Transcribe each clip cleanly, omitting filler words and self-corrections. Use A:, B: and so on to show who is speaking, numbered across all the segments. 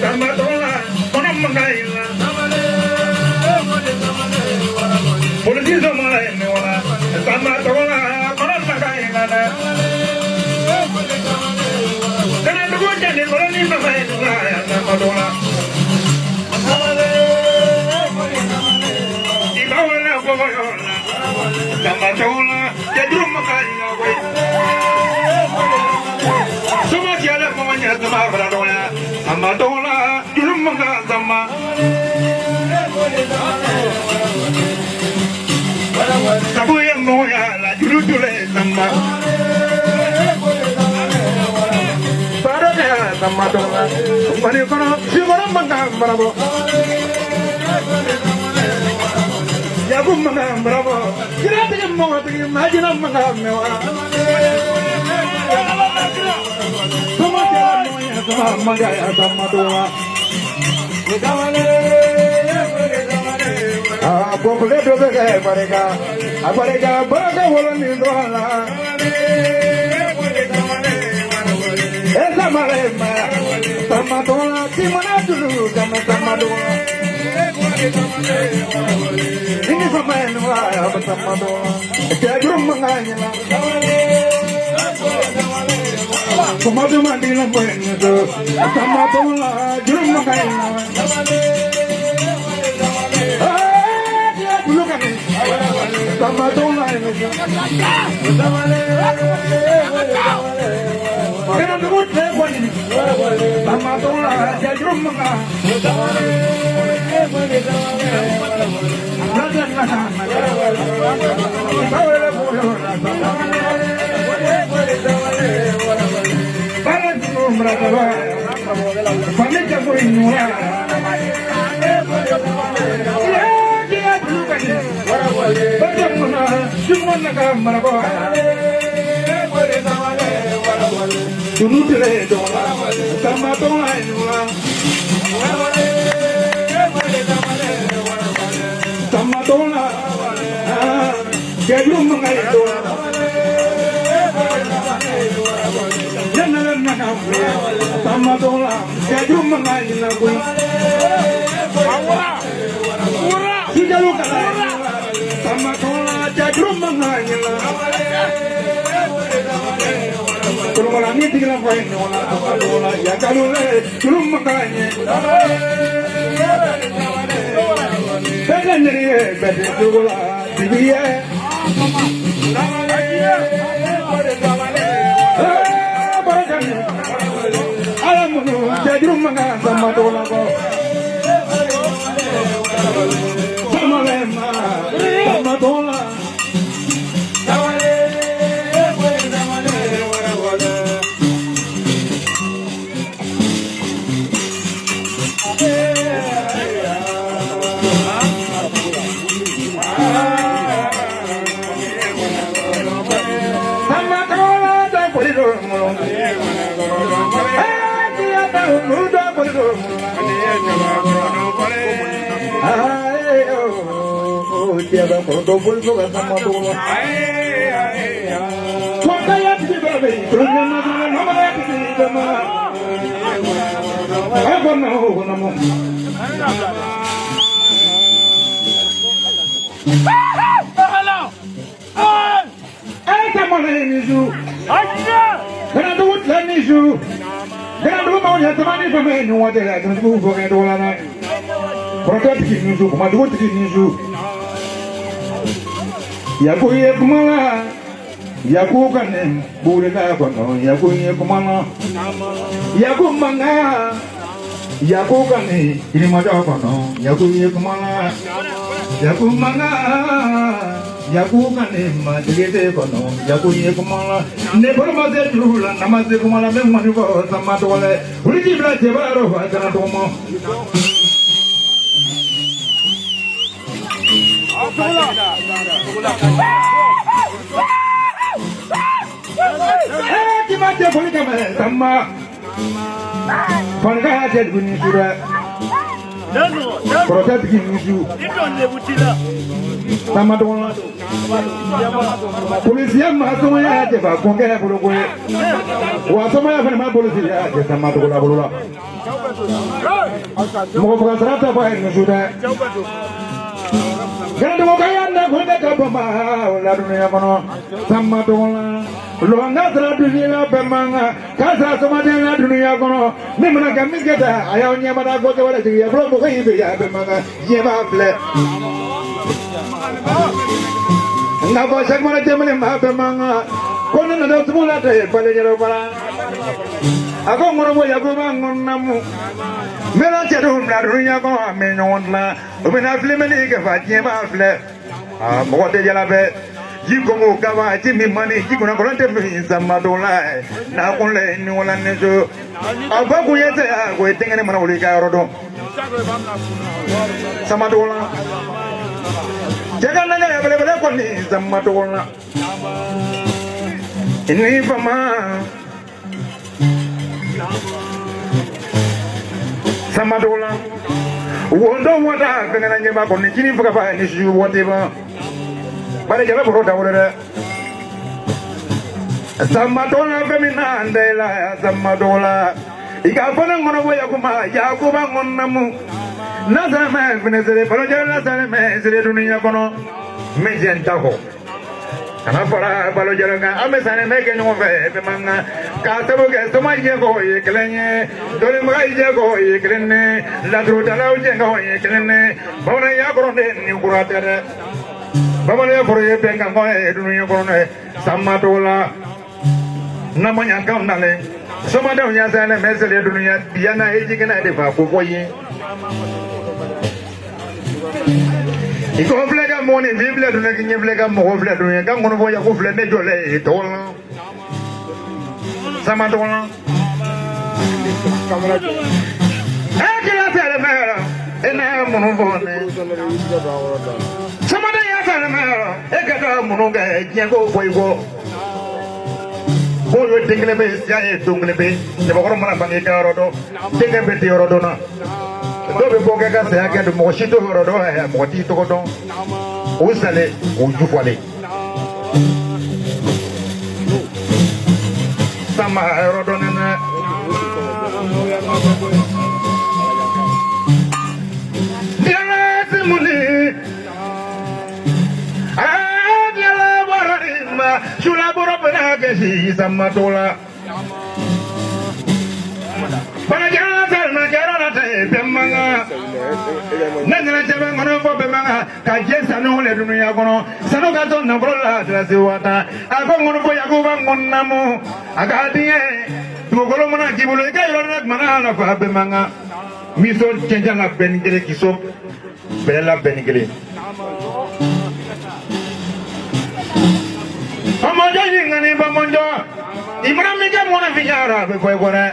A: Tamatola, Monamagaila, Police of Malanola, Tamatola, Monamagaila. Then I go to the Morning of Madola. Tamatola, the Drumakaila way. So much yellow for when you're the Mavradola, Amadola, Drumagazama. Sabuya Moya, la Drutule, Sama. Parada, Samadola, Maricona, Sivaramanga, Bravo. Yagumanga, Bravo. Get out of your mouth, imagine a manga. Magaya Samadola. Populeto de Parega, Aparega, Baga, Wolamindola. Esa Malema, Samadola, Timonatu, Samadola. Ini pemain wah Samadola. Jagrum menganyala. Kumadu mandi lampuin itu Samadola, jagrum menganyala. Look at me. Samadola ini. Kena debut lepas ini. Samadola, jagrum menganyala. Samadola, jagrum mengaydola. Jangan nak Samadola, jagrum mengaydola. Sudah luka Samadola, jagrum mengaydola. Kalau malam ini tinggal main Samadola, ya kalau jagrum mengaydola. Bedan dari bedan juga dia. Bedan. Alamu jadrum mengan sama dola ko. Sama lema, sama dola. Tiada protokol juga sama dola. Makanya kita terusnya nama kita mah. Apa nama? Sama ini ju. Karena tu lani ju. Karena dulu mau ya teman ini sama ini wajar ya terus buku kayak dola na. Protokol begini ju, kemana begini ju. Yaku ye kumala, yaku kane bule ka kono, yaku ye kumala, yaku manga, yaku kane ini maja kono, yaku ye kumala, yaku manga, yaku kane majete kono, yaku ye kumala, ne formaze jula, namaze kumala me manibo sama tole, uli bla jebaro kana tomo. Gimana boleh kamu sama? Pangkat jadi bunyi surat. Protect you. Samadona. Polisia Masomaya Jeva Conga Burugu. Wasomaya Fenema Policia, Samadola Bula. Mokatrata by Nusuda. Gandokayana Gundakabama, Ladunamono, Samadona. Luanga Dunia Bemanga, Casa Somadina Duniagono, Mimana Gamigata, Ionia Madago, Bemanga, Yeva Fle. Nava Shakmana Germany Bemanga, Conan of Mulate, Palero. I go more Yaguman Namu. Melacharum, Ladunago, Menonla, Ubina Fleminiga, Yeva Fle. What did you love? You go Gava, Jimmy money, you gonna grant me some Madola. Now only New Orleans. I'll go yet, waiting in a Manolica Rodo. Samadola. Jagana available is the Madola. In Nifama Samadola. Wonder what I've been in your on the Guinea for an issue, whatever. But I never wrote about it. Samadola Femina and Dela, Samadola. Ikapana Monawayakuma, Yakuba Monamu. Nazama, Venezuela, Palojana, Dunia, Mejan Taho. And Apara, Palojana, Amesan, making over the Manga, Katabuka, Tomajago, Yeklene, Dolimajago, Yeklene, Ladrutala, Jango, Yeklene, Bona Yagrone, Nukurata. Bamania for a bank and boy, Samadola Namanya Gamnale, Somadonia and Messelia, Diana, Ejigan Adiva, Pukoye. If you have like a morning, Biblia to make you like a more flat, you come on boy, who fled Medjole, Tola Samadola. I cannot tell a matter, and I am on Somebody else, I got a monoga, Jango, Boygo. Boy, think the best, Jay, Tunglibi, the Boromana Banita, take a bit of Rodona. Don't be Boga, I get the Moshito Rodo, I have Motito Godon. Usale, Ujufale. Sama Rodona. Samadola. Banajana, Majarana, Bemanga. Nana Jamano Bemanga, Kajes and Ole Dunagono, Sanogato Nabola, Drasiwata, Agongo Yaguba Monamu, Agadi, Tugolomana, Gibuleka, Manana, Bemanga, Miso Changana Benigre Kiso, Bella Benigre. Amoja ngani bamonjo Ibrahim ke mona fiara be koy gore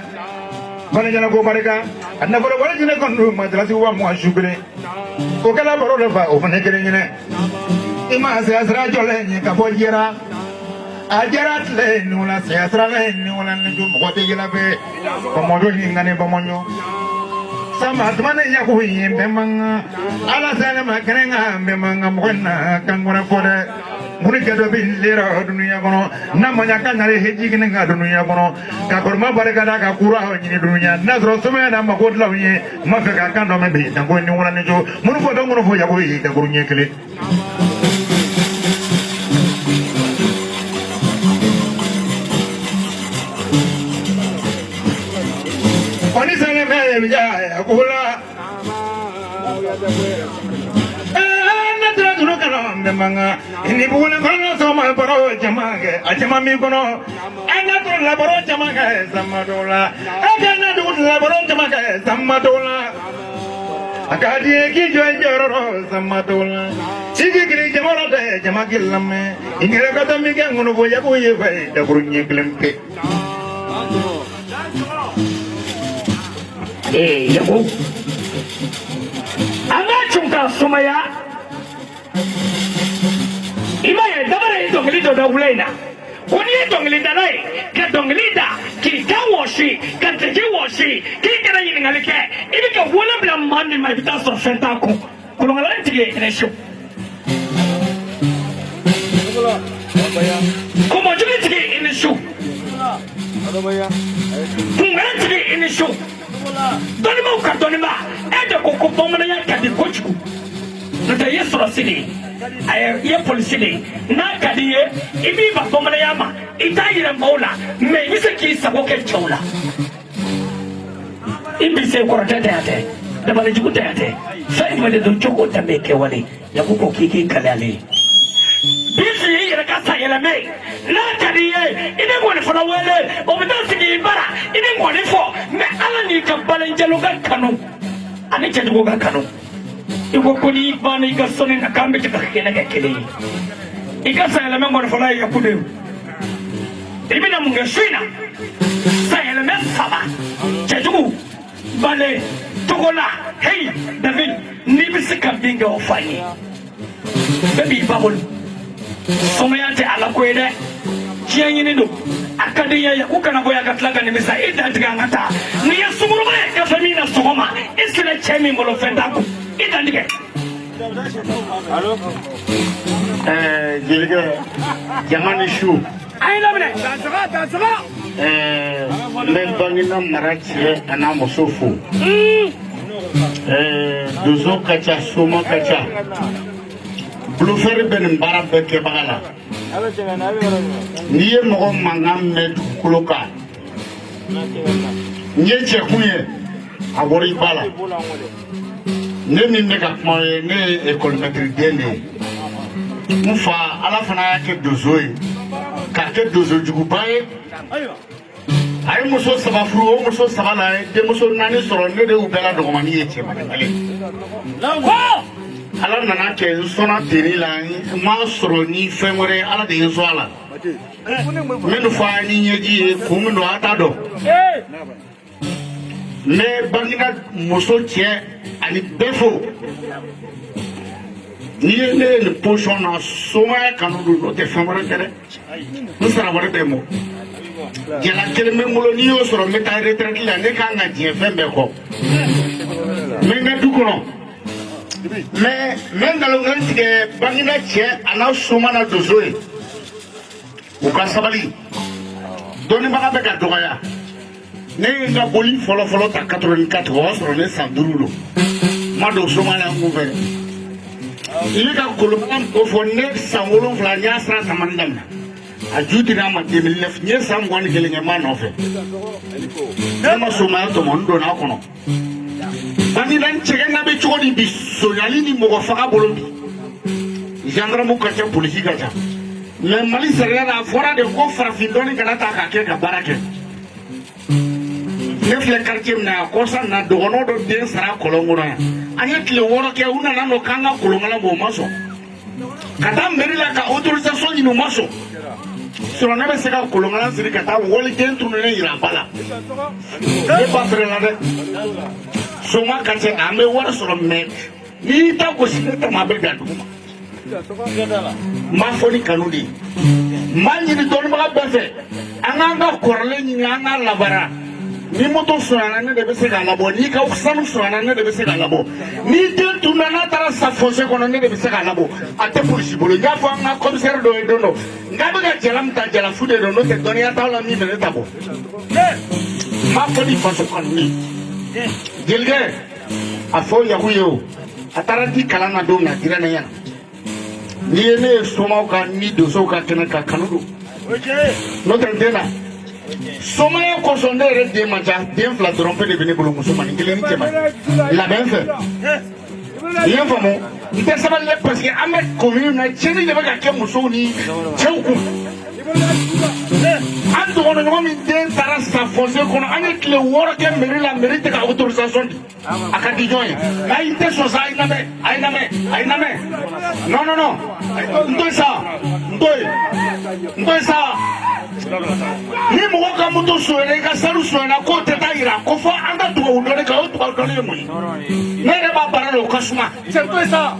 A: bana jana go barika anna ko wala jine kon madrasi wa mo ashugre ko kala baro le fa o fane kere nyine ima se asra jole ni ka bo jira ajarat le nula se asra le nula ne ju ko te gila be bamonjo ngani bamonjo sama tmane ya ko yimbe manga ala sala makrenga be manga mo na kangora fore Murika bin Lera Dunia, Namanya Kanare Hedging and Dunia, Kakurma Baragada, Kakura in Dunia, Nazro Sumana, Makotla, Mafaka Kando, maybe, and going to one and two, Murufodomo for Yahui, the Gurunyakli. On his name, Akula. Manga, in the Buna so my baro Jamaga, Ajamami Gono, and not Laboro Jamaga, Samadola, I cannot do Laboro Jamaga, Samadola. I got the Gijoro, Samadola, Sigi Jamora, Jamakilame, in Gregata Migan, Voyabu, the Grunye Glimpe. Eh, Yabu. I'm not Chunka Sumaya. Imaya dabara ito nglito da ulena. Kuni ito nglita nai, kato nglita, kikawo
B: washi katje washi kikana yingalike ibika wala bla mani ma bita so fenta ko kulongala ntige ene show como tu ntige ene show kungala ntige ene show donima ka donima ede ko ko bomana ya kadi kochu nta yesu rasini ay ye police ni na kadiye ibi ba bomana ya ma ita yire maula me yise ki sabo ke chola ibi se ko tete ate da bale juku tete sai mele do choko tambe ke wale ya kuko kiki kalale bisi yire ka sa yele me na kadiye ine ngone fona wele o bita sigi bara ine ngone fo me ala ni ka bale njelo ga kanu ani chetugo ga kanu iko kuni bana ika sone na kambe chakakena kekele ika sa ele mengo na ya kude ibina munga shina sa ele mesaba chetugu bale togola hey David ni bisika binga ofanye baby babul someyate ala kwede chiyanyini do akadiya ya kukana boya gatlaga ni misa ida ngata ni ya sumuruma ya famina sogoma isile chemi ngolo fendako ida ndige
C: allo jelige jamani shu
B: ay labne tansaba
C: men bangina marachi ana musofu dozo kacha suma kacha blufer ben barabbe ke bagala niye mogo mangam med kuloka nye chekuye abori bala ne min ne ka kuma ne école maître dene mufa ala fana yake dozo yi ka ke dozo jugu baye ay muso saba furu o muso saba la de muso nani soro ne de ubela dogomani ye chema ngale ala nana ke sona teri la ma soro ni femore ala de so ala menu fa ni nyeji ko menu ata do me bangina muso che ani befo ni le potion na soma kanu do te femore kere no sara wore demo jela kele me mulo ni yo soro me ta retraite la ne ka nga je fembe ko me nga dukono mais ngalo ngantige bangina che ana soma na dozoe uka sabali doni baga be ka doya ne nga boli folo ta 84 was ne sandurulo ma do soma na nguve ile ka kolomam ko fo ne sangolo fla nya sra tamandam ajuti na ma 2009 nye sangwani gelenga manofe ma soma to mondo na kono bani dan chega na be chodi bi soyali ni mo fa bolobi gendarme ko cha police ka cha le mali sere na fora de ko farafindoni kana ta ka ke ka barake ne fle quartier na ko sa na do no do den sara kolongona anya kile woro ke una na no kanga kolongala mo maso kata merila ka autorisation ni no maso sur na be se ka kolongala siri kata woli dentro ne ira bala e pa fere la de soma kache ame wara soro me ni ta ko sineta mabe gadu ma foni kanudi manyi ni don ma befe ananga korle ni anga labara ni moto sona ne de bese ga labo ni ka usanu sona ne de bese ga labo ni de tunana tara sa fose kono ne de bese ga labo ate police bolo ya fo anga commissaire do edono ngabe ga jelam ta jela fude do no te donia ta la mi mele tabo ma foni faso kanuni jelge afo yahuyo ataranti kalana do na dirana yana ni ne soma ka ni do so ka tena ka kanudo no tendena soma ya ko sonde re de manja den fla trompe de benebolo musumani keleni tema la benfe yen famo ite sabal le parce que amet commune na cheni de ba ke musoni cheuku ando ono no mi den tara sa fose kono ane kle woro ke meri la mérite ka autorisation akati joye na ite so sa ina me no ndo sa ni mo ka muto so ele ka saru so na ko teta ira ko fo anda to wo ndore ka o to ko le mo ne ba para lo kasuma c'est tout ça